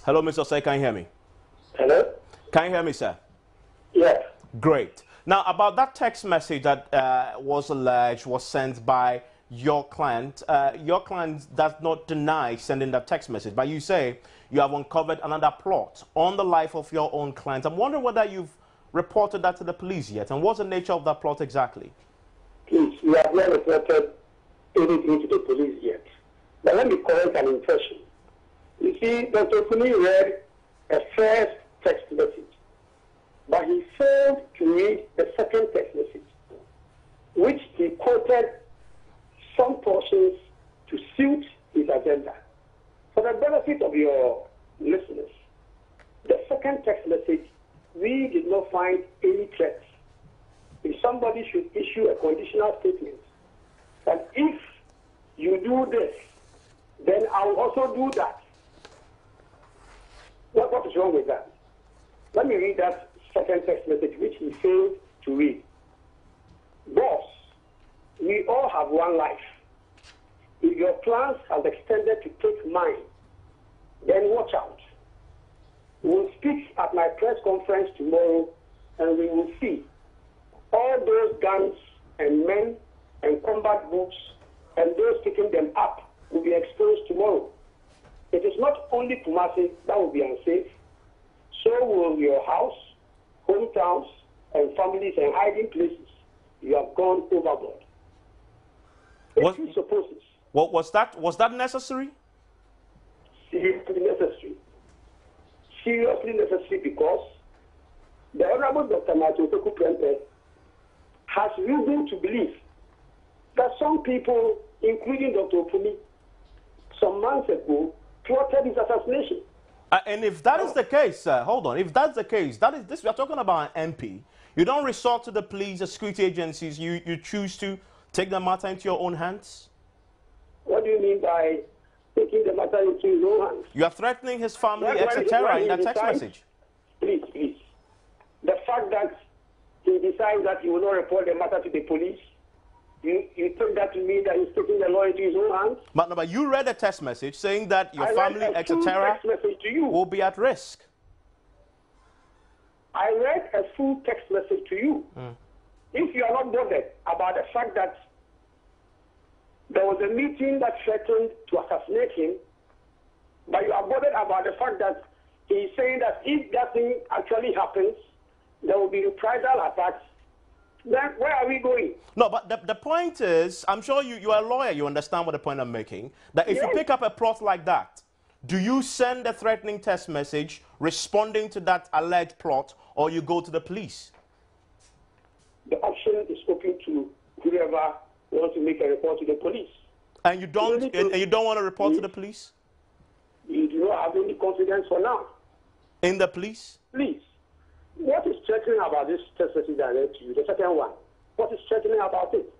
Hello, Mr. Osei, can you hear me? Hello? Can you hear me, sir? Yes. Great. Now, about that text message that was alleged was sent by your client does not deny sending that text message, but you say you have uncovered another plot on the life of your own client. I'm wondering whether you've reported that to the police yet, and what's the nature of that plot exactly? Please, we have not reported anything to the police yet. But let me correct an impression. You see, Dr. Kuni read a first text message, but he failed to read the second text message, which he quoted some portions to suit his agenda. For the benefit of your listeners, the second text message, we did not find any threats. If somebody should issue a conditional statement that if you do this, then I will also do that. What is wrong with that? Let me read that second text message, which he failed to read. Boss, we all have one life. If your plans have extended to take mine, then watch out. We'll speak at my press conference tomorrow, and we will see all those guns and men and combat boots and those picking them up will be exposed tomorrow. It is not only Kumasi that will be unsafe, so will your house, hometowns, and families and hiding places. You have gone overboard. If he supposes. What was that necessary? Seriously necessary. Seriously necessary because the Honorable Dr. Martin Oteku Prempeh has reason to believe that some people, including Dr. Opuni, some months ago, plotted his assassination. And if that is the case, hold on. If that's the case, that is this. We are talking about an MP. You don't resort to the police, the security agencies. You choose to take the matter into your own hands. What do you mean by taking the matter into his own hands? You are threatening his family, etc. in that text message. Please, please. The fact that he decides that he will not report the matter to the police, you take that to mean that he's taking the law into his own hands? But you read a text message saying that your family, etc., will be at risk. I read a full text message to you. If you are not bothered about the fact that there was a meeting that threatened to assassinate him, but you are bothered about the fact that he's saying that if that thing actually happens, there will be reprisal attacks, then where are we going? No, but the point is, I'm sure you are a lawyer, you understand what the point I'm making, that if you pick up a plot like that, do you send a threatening text message responding to that alleged plot, or you go to the police? The option is open to whoever wants to make a report to the police. And you don't want to report to the police? You do not have any confidence for now. In the police? Please. What is threatening about this text message I read to you? The second one. What is threatening about it?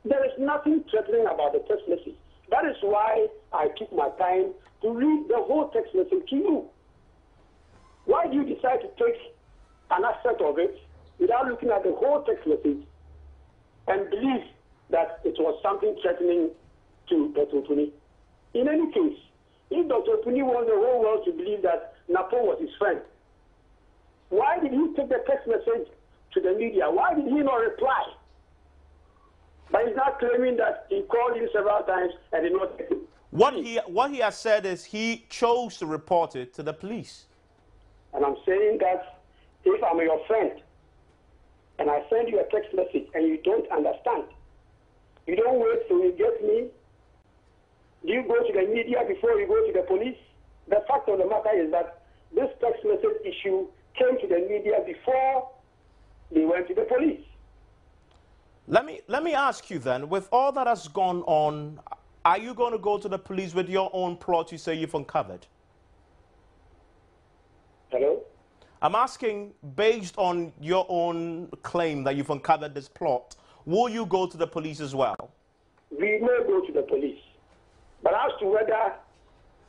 There is nothing threatening about the text message. That is why I took my time to read the whole text message to you. Why do you decide to take an aspect of it without looking at the whole text message and believe that it was something threatening to Dr. Opuni? In any case, if Dr. Opuni wants the whole world to believe that Napo was his friend, why did he take the text message to the media? Why did he not reply? But he's not claiming that he called him several times and did not take it. What he has said is he chose to report it to the police. And I'm saying that if I'm your friend and I send you a text message and you don't understand, you don't wait till you get me. Do you go to the media before you go to the police? The fact of the matter is that this text message issue came to the media before they went to the police. Let me ask you then, with all that has gone on, are you going to go to the police with your own plot you say you've uncovered? Hello? I'm asking, based on your own claim that you've uncovered this plot, will you go to the police as well? We may go to the police. But as to whether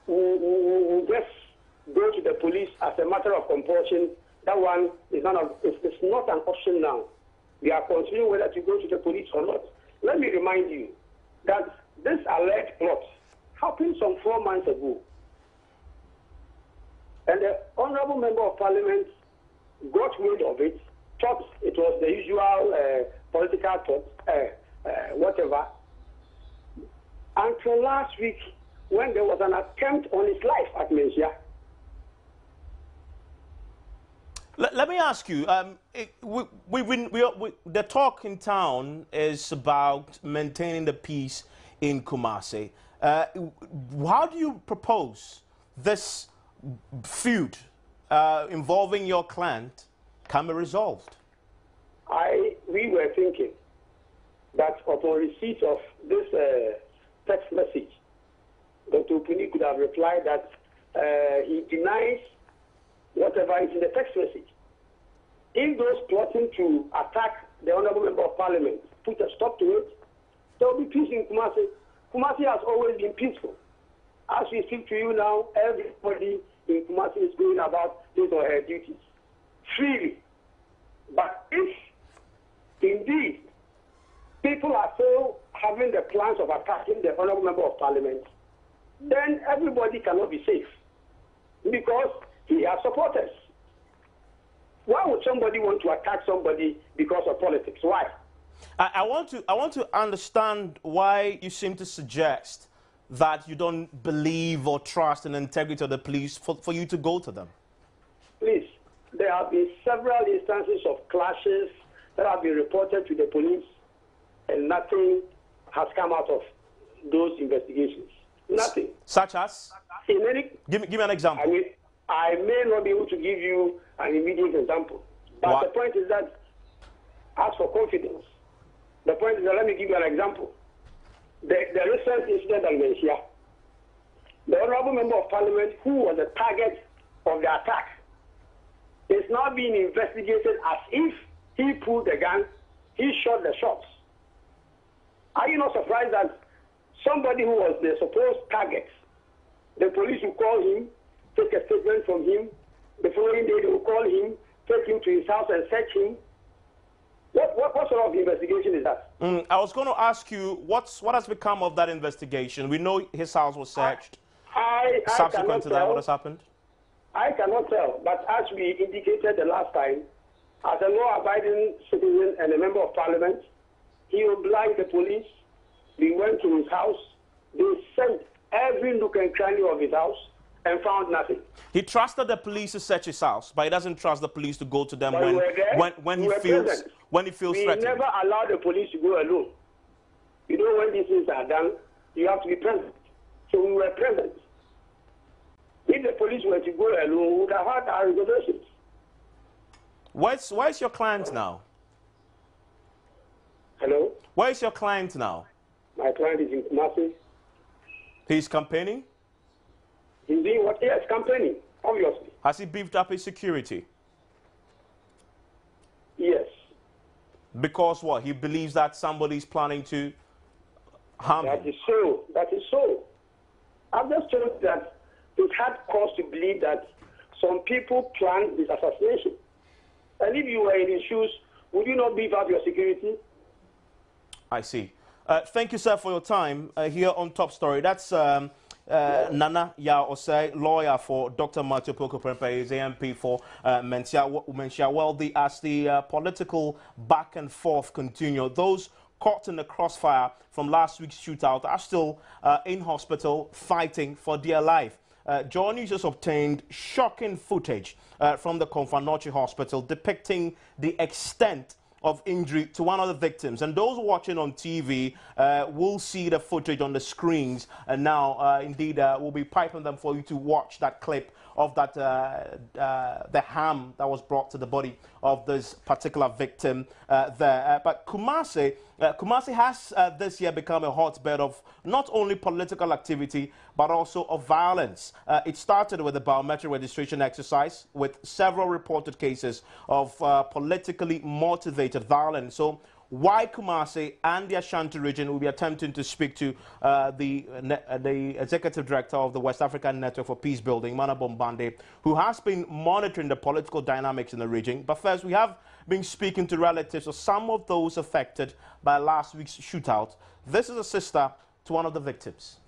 we just go to the police as a matter of compulsion, that one is it's not an option now. We are considering whether to go to the police or not. Let me remind you that this alleged plot happened some 4 months ago. And the Honorable Member of Parliament got rid of it, thought it was the usual political thought, whatever, until last week when there was an attempt on his life at Menchia. Let me ask you, the talk in town is about maintaining the peace in Kumasi. How do you propose this feud involving your client can be resolved? We were thinking that upon receipt of this text message, Dr. Upuni could have replied that he denies whatever is in the text message. If those plotting to attack the Honorable Member of Parliament put a stop to it, there will be peace in Kumasi. Kumasi has always been peaceful. As we speak to you now, everybody in Kumasi is going about his or her duties freely. But if indeed people are still having the plans of attacking the Honorable Member of Parliament, then everybody cannot be safe because he has supporters. Why would somebody want to attack somebody because of politics? Why? I want to understand why you seem to suggest that you don't believe or trust in the integrity of the police for you to go to them. Please, there have been several instances of clashes that have been reported to the police, and nothing has come out of those investigations. Nothing. Such as? In any, give me an example. I mean, I may not be able to give you an immediate example, but what? The point is that, as for confidence, the point is that, let me give you an example. The recent incident at Menchia, the Honorable Member of Parliament, who was the target of the attack, is now being investigated as if he pulled the gun, he shot the shots. Are you not surprised that somebody who was the supposed target, the police will call him, take a statement from him, the following day they will call him, take him to his house and search him? What sort of investigation is that? I was going to ask you, what has become of that investigation? We know his house was searched. Subsequent to that, what has happened? I cannot tell, but as we indicated the last time, as a law-abiding citizen and a member of Parliament, he obliged the police. We went to his house. They sent every nook and cranny of his house and found nothing. He trusted the police to search his house, but he doesn't trust the police to go to them when he feels threatened. We never allow the police to go alone. You know, when these things are done, you have to be present. So we were present. If the police were to go alone, we would have had our reservations. Where's your client now? Hello? Where's your client now? My client is in Kumasi. He's campaigning? He's doing what? Yes, campaigning, obviously. Has he beefed up his security? Yes. Because what? He believes that somebody's planning to harm him? That is so. That is so. I've just told you that it had cause to believe that some people planned this assassination. And if you were in his shoes, would you not beef up your security? I see. Thank you, sir, for your time here on Top Story. That's Nana Yaw Osei, lawyer for Dr. Matthew Opoku Prempeh, is AMP for Menchia Wealthy. As the political back and forth continue, those caught in the crossfire from last week's shootout are still in hospital fighting for their life. Joy News has obtained shocking footage from the Komfo Hospital depicting the extent of injury to one of the victims. And those watching on TV will see the footage on the screens. And now, indeed, we'll be piping them for you to watch that clip of that the harm that was brought to the body of this particular victim there. But Kumasi has this year become a hotbed of not only political activity, but also of violence. It started with the biometric registration exercise with several reported cases of politically motivated violence. So why Kumasi and the Ashanti region will be attempting to speak to the executive director of the West African Network for Peace Building, Mana Bombande, who has been monitoring the political dynamics in the region. But first, we have been speaking to relatives of some of those affected by last week's shootout. This is a sister to one of the victims.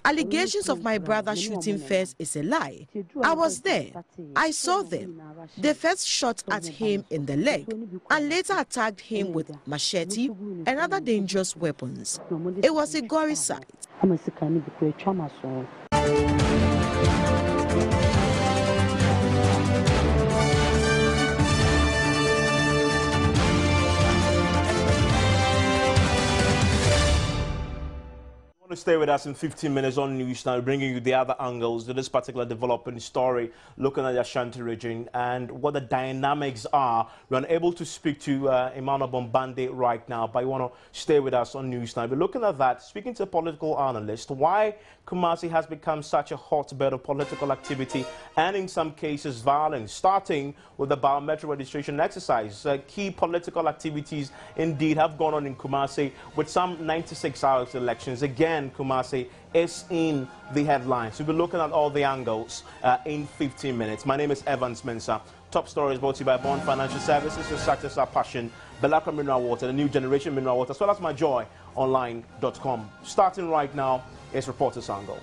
Allegations of my brother shooting first is a lie. I was there. I saw them. They first shot at him in the leg and later attacked him with machete and other dangerous weapons. It was a gory sight. To stay with us in 15 minutes on News Now, bringing you the other angles to this particular developing story, looking at the Ashanti region and what the dynamics are. We're unable to speak to Emmanuel Bombande right now, but you want to stay with us on News Now. We're looking at that, speaking to a political analyst, why Kumasi has become such a hotbed of political activity and in some cases violence, starting with the biometric registration exercise. Key political activities indeed have gone on in Kumasi with some 96 hours elections. Again, Kumasi is in the headlines. We'll be looking at all the angles in 15 minutes. My name is Evans Mensah. Top story is brought to you by Bond Financial Services. Your success, our passion. Belacra Mineral Water, the new generation mineral water, as well as myjoyonline.com. Starting right now is Reporters Angle.